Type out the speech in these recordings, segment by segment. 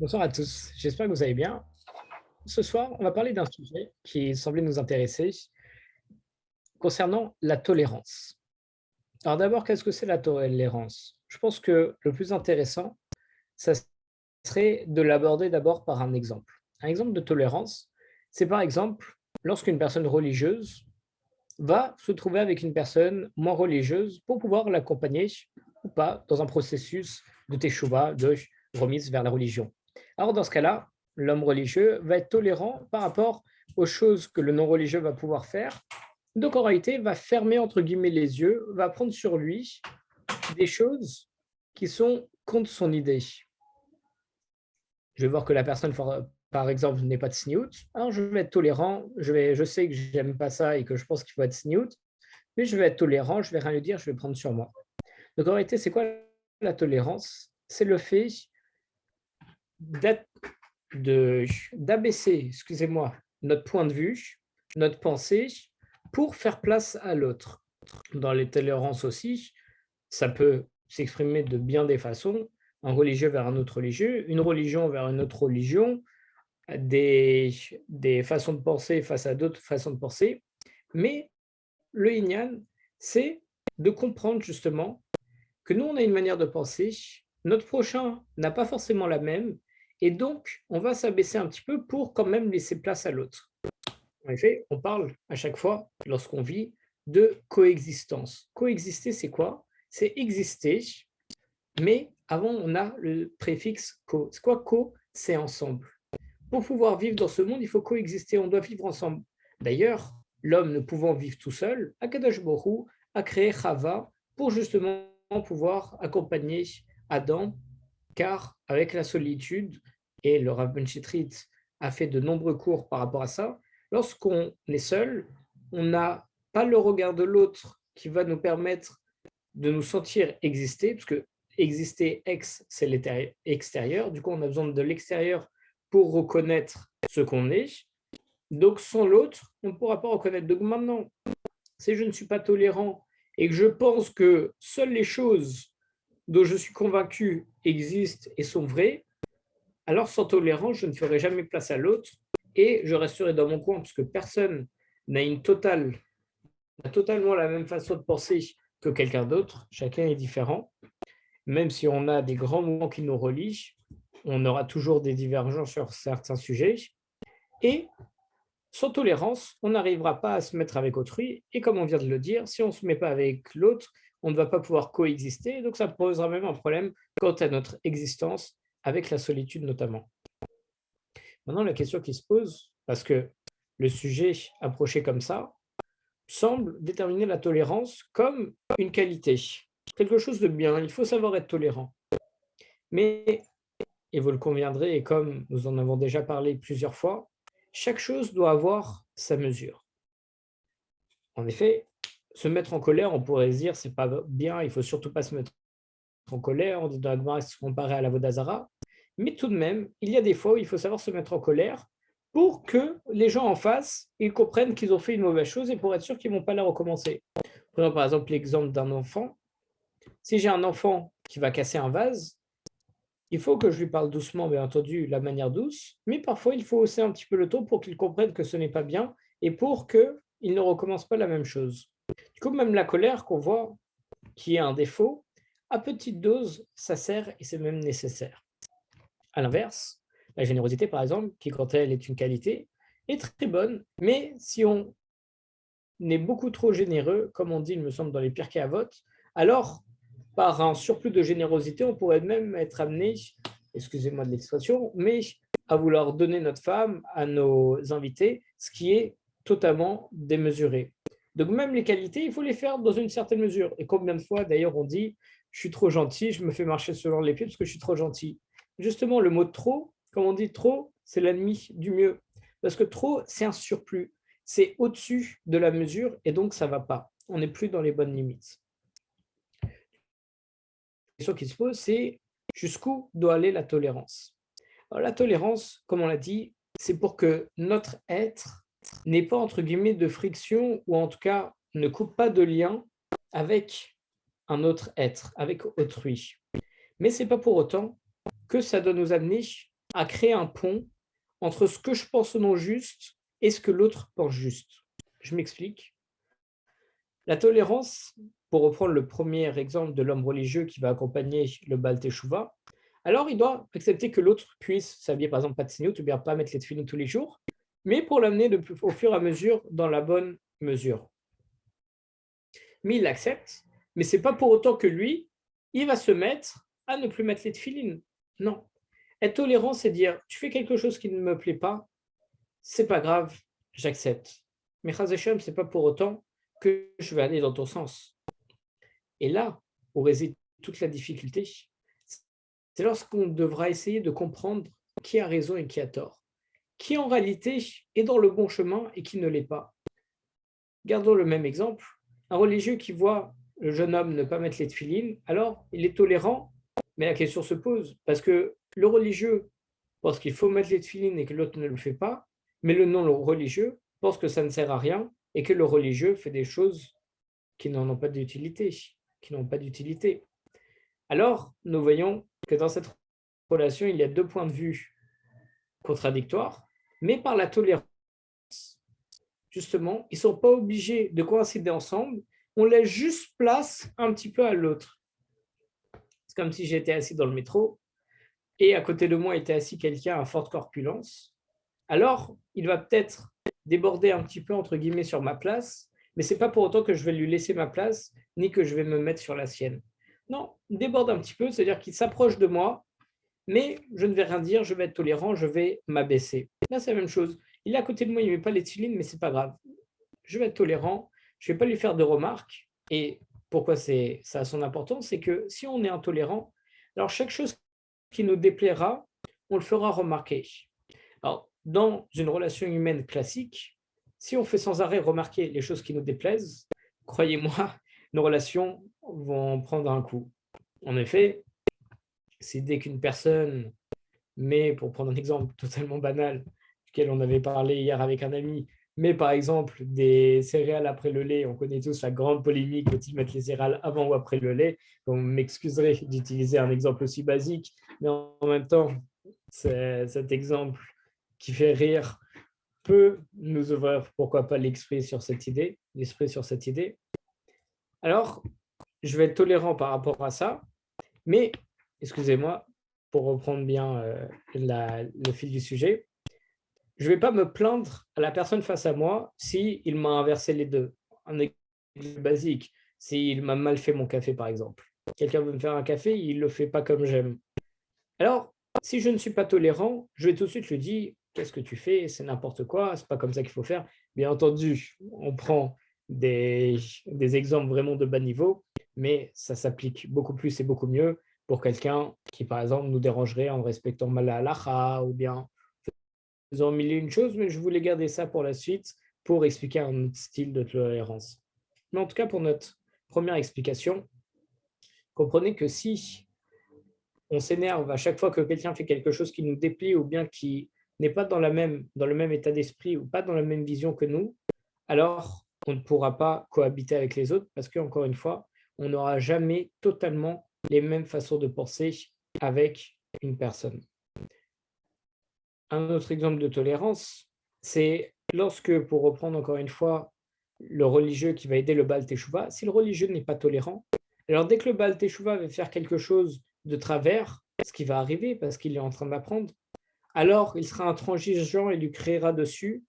Bonsoir à tous, j'espère que vous allez bien. Ce soir, on va parler d'un sujet qui semblait nous intéresser concernant la tolérance. Alors d'abord, qu'est-ce que c'est la tolérance? Je pense que le plus intéressant, ça serait de l'aborder d'abord par un exemple. Un exemple de tolérance, c'est par exemple lorsqu'une personne religieuse va se trouver avec une personne moins religieuse pour pouvoir l'accompagner ou pas dans un processus de teshuva, de remise vers la religion. Alors dans ce cas-là, l'homme religieux va être tolérant par rapport aux choses que le non-religieux va pouvoir faire. Donc en réalité, va fermer entre guillemets les yeux, va prendre sur lui des choses qui sont contre son idée. Je vais voir que la personne, par exemple, n'est pas de sniout. Alors je vais être tolérant, je sais que j'aime pas ça et que je pense qu'il faut être sniout, mais je vais être tolérant, je vais rien lui dire, je vais prendre sur moi. Donc en réalité, c'est quoi la tolérance? C'est le fait d'abaisser, excusez-moi, notre point de vue, notre pensée, pour faire place à l'autre. Dans les tolérances aussi, ça peut s'exprimer de bien des façons, un religieux vers un autre religieux, une religion vers une autre religion, des, des façons de penser face à d'autres façons de penser. Mais le yin c'est de comprendre justement que nous, on a une manière de penser, notre prochain n'a pas forcément la même, et donc on va s'abaisser un petit peu pour quand même laisser place à l'autre. En effet, on parle à chaque fois, lorsqu'on vit, de coexistence. Coexister, c'est quoi? C'est exister, mais avant, on a le préfixe co. C'est quoi co? C'est ensemble. Pour pouvoir vivre dans ce monde, il faut coexister, on doit vivre ensemble. D'ailleurs, l'homme ne pouvant vivre tout seul, Akadosh Borou a créé Chava pour justement pouvoir accompagner Adam, car avec la solitude, et le Rav Ben Chitrit a fait de nombreux cours par rapport à ça, lorsqu'on est seul, on n'a pas le regard de l'autre qui va nous permettre de nous sentir exister, parce que exister ex, c'est l'extérieur, du coup on a besoin de l'extérieur pour reconnaître ce qu'on est. Donc sans l'autre, on ne pourra pas reconnaître. Donc maintenant, si je ne suis pas tolérant et que je pense que seules les choses dont je suis convaincu existent et sont vraies, alors sans tolérance, je ne ferai jamais place à l'autre et je resterai dans mon coin parce que personne n'a totalement la même façon de penser que quelqu'un d'autre. Chacun est différent. Même si on a des grands mouvements qui nous relient, on aura toujours des divergences sur certains sujets. Et sans tolérance, on n'arrivera pas à se mettre avec autrui. Et comme on vient de le dire, si on ne se met pas avec l'autre, on ne va pas pouvoir coexister. Donc ça posera même un problème quant à notre existence, avec la solitude notamment. Maintenant, la question qui se pose, parce que le sujet approché comme ça, semble déterminer la tolérance comme une qualité, quelque chose de bien. Il faut savoir être tolérant. Mais, et vous le conviendrez, et comme nous en avons déjà parlé plusieurs fois, chaque chose doit avoir sa mesure. En effet, se mettre en colère, on pourrait se dire, c'est pas bien, il ne faut surtout pas se mettre en colère, on dit dans la Gemara, se comparer à la Vodazara. Mais tout de même, il y a des fois où il faut savoir se mettre en colère pour que les gens en face, ils comprennent qu'ils ont fait une mauvaise chose et pour être sûr qu'ils ne vont pas la recommencer. Prenons par exemple l'exemple d'un enfant. Si j'ai un enfant qui va casser un vase, il faut que je lui parle doucement, bien entendu, la manière douce, mais parfois il faut hausser un petit peu le ton pour qu'il comprenne que ce n'est pas bien et pour qu'il ne recommence pas la même chose. Du coup, même la colère qu'on voit, qui est un défaut, à petite dose, ça sert et c'est même nécessaire. À l'inverse, la générosité, par exemple, qui quand elle est une qualité, est très bonne, mais si on est beaucoup trop généreux, comme on dit, il me semble, dans les Pirkei Avot, alors, par un surplus de générosité, on pourrait même être amené, excusez-moi de l'expression, mais à vouloir donner notre femme à nos invités, ce qui est totalement démesuré. Donc même les qualités, il faut les faire dans une certaine mesure. Et combien de fois, d'ailleurs, on dit, je suis trop gentil, je me fais marcher selon les pieds parce que je suis trop gentil. Justement, le mot trop, comme on dit trop, c'est l'ennemi du mieux. Parce que trop, c'est un surplus. C'est au-dessus de la mesure et donc ça ne va pas. On n'est plus dans les bonnes limites. La question qui se pose, c'est jusqu'où doit aller la tolérance? Alors, la tolérance, comme on l'a dit, c'est pour que notre être n'ait pas, entre guillemets, de friction ou en tout cas ne coupe pas de lien avec un autre être, avec autrui. Mais ce n'est pas pour autant que ça doit nous amener à créer un pont entre ce que je pense non juste et ce que l'autre pense juste. Je m'explique. La tolérance, pour reprendre le premier exemple de l'homme religieux qui va accompagner le Baal Teshuvah, alors il doit accepter que l'autre puisse s'habiller par exemple pas de signaux ou bien pas mettre les tefilines tous les jours, mais pour l'amener au fur et à mesure dans la bonne mesure. Mais il l'accepte, mais ce n'est pas pour autant que lui, il va se mettre à ne plus mettre les tefilines. Non. Être tolérant, c'est dire, tu fais quelque chose qui ne me plaît pas, c'est pas grave, j'accepte. Mais Chaz Hashem, ce n'est pas pour autant que je vais aller dans ton sens. Et là où réside toute la difficulté, c'est lorsqu'on devra essayer de comprendre qui a raison et qui a tort, qui en réalité est dans le bon chemin et qui ne l'est pas. Gardons le même exemple. Un religieux qui voit le jeune homme ne pas mettre les tefilines, alors il est tolérant, mais la question se pose, parce que le religieux pense qu'il faut mettre les tefilines et que l'autre ne le fait pas, mais le non-religieux pense que ça ne sert à rien et que le religieux fait des choses qui n'en ont pas d'utilité, Alors, nous voyons que dans cette relation, il y a deux points de vue contradictoires, mais par la tolérance, justement, ils ne sont pas obligés de coïncider ensemble, on laisse juste place un petit peu à l'autre. C'est comme si j'étais assis dans le métro et à côté de moi était assis quelqu'un à forte corpulence. Alors, il va peut-être déborder un petit peu, entre guillemets, sur ma place, mais ce n'est pas pour autant que je vais lui laisser ma place, ni que je vais me mettre sur la sienne. Non, il déborde un petit peu, c'est-à-dire qu'il s'approche de moi, mais je ne vais rien dire, je vais être tolérant, je vais m'abaisser. Là, c'est la même chose. Il est à côté de moi, il ne met pas les tefilines, mais ce n'est pas grave. Je vais être tolérant, je ne vais pas lui faire de remarques. Et pourquoi ça a son importance, c'est que si on est intolérant, alors chaque chose qui nous déplaira, on le fera remarquer. Alors, dans une relation humaine classique, si on fait sans arrêt remarquer les choses qui nous déplaisent, croyez-moi, nos relations vont prendre un coup. En effet, c'est dès qu'une personne met, pour prendre un exemple totalement banal, duquel on avait parlé hier avec un ami, mais par exemple des céréales après le lait, on connaît tous la grande polémique, faut-il mettre les céréales avant ou après le lait? On m'excuserait d'utiliser un exemple aussi basique, mais en même temps, cet exemple qui fait rire peut nous ouvrir, pourquoi pas, l'esprit sur cette idée. Alors, je vais être tolérant par rapport à ça, mais, excusez-moi, pour reprendre bien le fil du sujet, je ne vais pas me plaindre à la personne face à moi s'il m'a inversé les deux. Un exemple basique, s'il m'a mal fait mon café, par exemple. Quelqu'un veut me faire un café, il ne le fait pas comme j'aime. Alors, si je ne suis pas tolérant, je vais tout de suite lui dire, qu'est-ce que tu fais? C'est n'importe quoi, c'est pas comme ça qu'il faut faire. Bien entendu, on prend des exemples vraiment de bas niveau, mais ça s'applique beaucoup plus et beaucoup mieux pour quelqu'un qui, par exemple, nous dérangerait en respectant mal la halakha ou bien faisant mille et une choses, mais je voulais garder ça pour la suite pour expliquer un autre style de tolérance. Mais en tout cas, pour notre première explication, comprenez que si on s'énerve à chaque fois que quelqu'un fait quelque chose qui nous déplie ou bien qui n'est pas dans le même état d'esprit ou pas dans la même vision que nous, alors on ne pourra pas cohabiter avec les autres parce qu'encore une fois, on n'aura jamais totalement les mêmes façons de penser avec une personne. Un autre exemple de tolérance, c'est lorsque, pour reprendre encore une fois, le religieux qui va aider le Baal Teshuvah, si le religieux n'est pas tolérant, alors dès que le Baal Teshuvah va faire quelque chose de travers, ce qui va arriver parce qu'il est en train d'apprendre, alors il sera intransigeant et lui créera dessus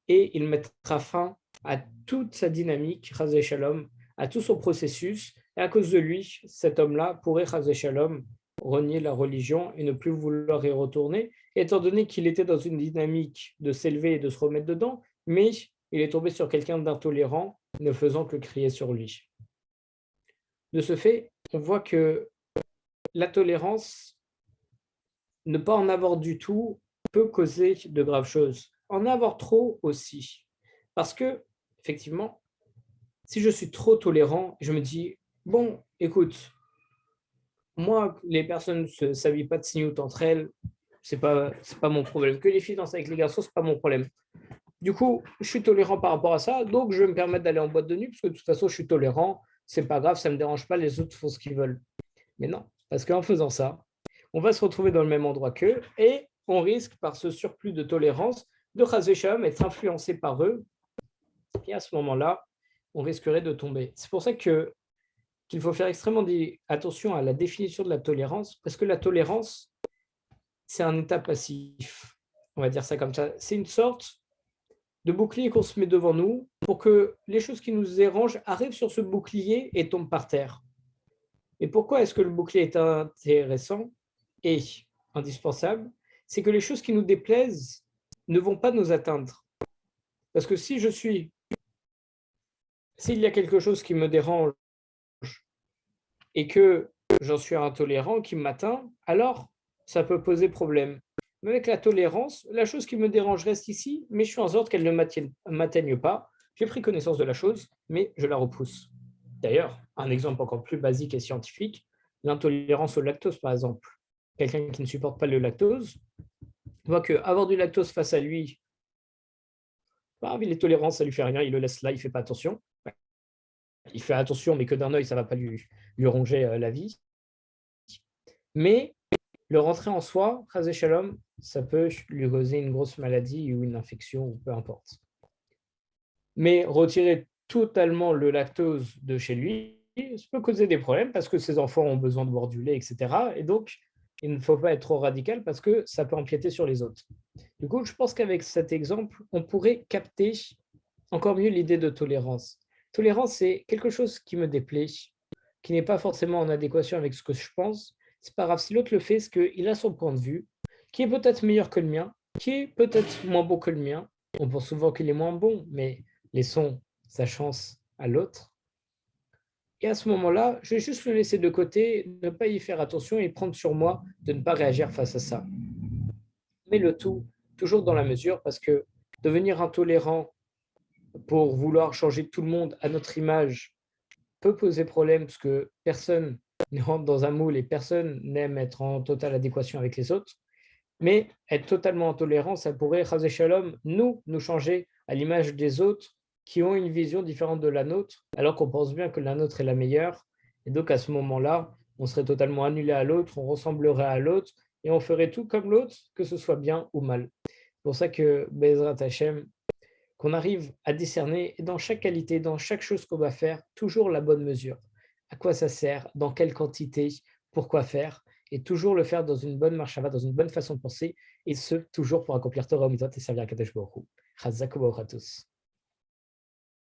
et il mettra fin à toute sa dynamique, Chazé Shalom, à tout son processus, et à cause de lui, cet homme-là pourrait, Chazé Shalom, renier la religion et ne plus vouloir y retourner, étant donné qu'il était dans une dynamique de s'élever et de se remettre dedans, mais il est tombé sur quelqu'un d'intolérant, ne faisant que crier sur lui. De ce fait, on voit que la tolérance, ne pas en avoir du tout, peut causer de graves choses. En avoir trop aussi. Parce que, effectivement, si je suis trop tolérant, je me dis, bon, écoute, moi, les personnes ne s'habillent pas de signout entre elles, c'est pas mon problème. Que les filles dansent avec les garçons, c'est pas mon problème. Du coup, je suis tolérant par rapport à ça, donc je vais me permettre d'aller en boîte de nuit, parce que de toute façon, je suis tolérant, c'est pas grave, ça me dérange pas, les autres font ce qu'ils veulent. Mais non, parce qu'en faisant ça, on va se retrouver dans le même endroit qu'eux et on risque, par ce surplus de tolérance, de chas v'shalom être influencé par eux. Et à ce moment-là, on risquerait de tomber. C'est pour ça qu'il faut faire extrêmement attention à la définition de la tolérance, parce que la tolérance, c'est un état passif. On va dire ça comme ça. C'est une sorte de bouclier qu'on se met devant nous pour que les choses qui nous dérangent arrivent sur ce bouclier et tombent par terre. Et pourquoi est-ce que le bouclier est intéressant et indispensable? C'est que les choses qui nous déplaisent ne vont pas nous atteindre. Parce que s'il y a quelque chose qui me dérange et que j'en suis intolérant, qui m'atteint, alors ça peut poser problème. Mais avec la tolérance, la chose qui me dérange reste ici, mais je fais en sorte qu'elle ne m'atteigne pas. J'ai pris connaissance de la chose, mais je la repousse. D'ailleurs, un exemple encore plus basique et scientifique, l'intolérance au lactose, par exemple. Quelqu'un qui ne supporte pas le lactose voit qu'avoir du lactose face à lui, il est tolérant, ça ne lui fait rien, il le laisse là, il ne fait pas attention. Il fait attention, mais que d'un œil, ça ne va pas lui ronger la vie. Mais le rentrer en soi, chas v'shalom, ça peut lui causer une grosse maladie ou une infection, ou peu importe. Mais retirer totalement le lactose de chez lui, ça peut causer des problèmes parce que ses enfants ont besoin de boire du lait, etc. Et donc, il ne faut pas être trop radical parce que ça peut empiéter sur les autres. Du coup, je pense qu'avec cet exemple, on pourrait capter encore mieux l'idée de tolérance. Tolérance, c'est quelque chose qui me déplaît, qui n'est pas forcément en adéquation avec ce que je pense. C'est pas grave, si l'autre le fait, c'est qu'il a son point de vue, qui est peut-être meilleur que le mien, qui est peut-être moins bon que le mien. On pense souvent qu'il est moins bon, mais laissons sa chance à l'autre. Et à ce moment-là, je vais juste le laisser de côté, ne pas y faire attention et prendre sur moi de ne pas réagir face à ça. Mais le tout, toujours dans la mesure, parce que devenir intolérant pour vouloir changer tout le monde à notre image peut poser problème, parce que personne ne rentre dans un moule et personne n'aime être en totale adéquation avec les autres. Mais être totalement intolérant, ça pourrait, chas v'shalom, nous changer à l'image des autres qui ont une vision différente de la nôtre, alors qu'on pense bien que la nôtre est la meilleure. Et donc, à ce moment-là, on serait totalement annulé à l'autre, on ressemblerait à l'autre, et on ferait tout comme l'autre, que ce soit bien ou mal. C'est pour ça que, Bezrat Hashem, qu'on arrive à discerner dans chaque qualité, dans chaque chose qu'on va faire, toujours la bonne mesure. À quoi ça sert, dans quelle quantité, pourquoi faire, et toujours le faire dans une bonne marchava, dans une bonne façon de penser, et ce, toujours pour accomplir Torah, Mitzvot et servir à Kadosh Baruch Hu. Chazak u'Baruch à tous.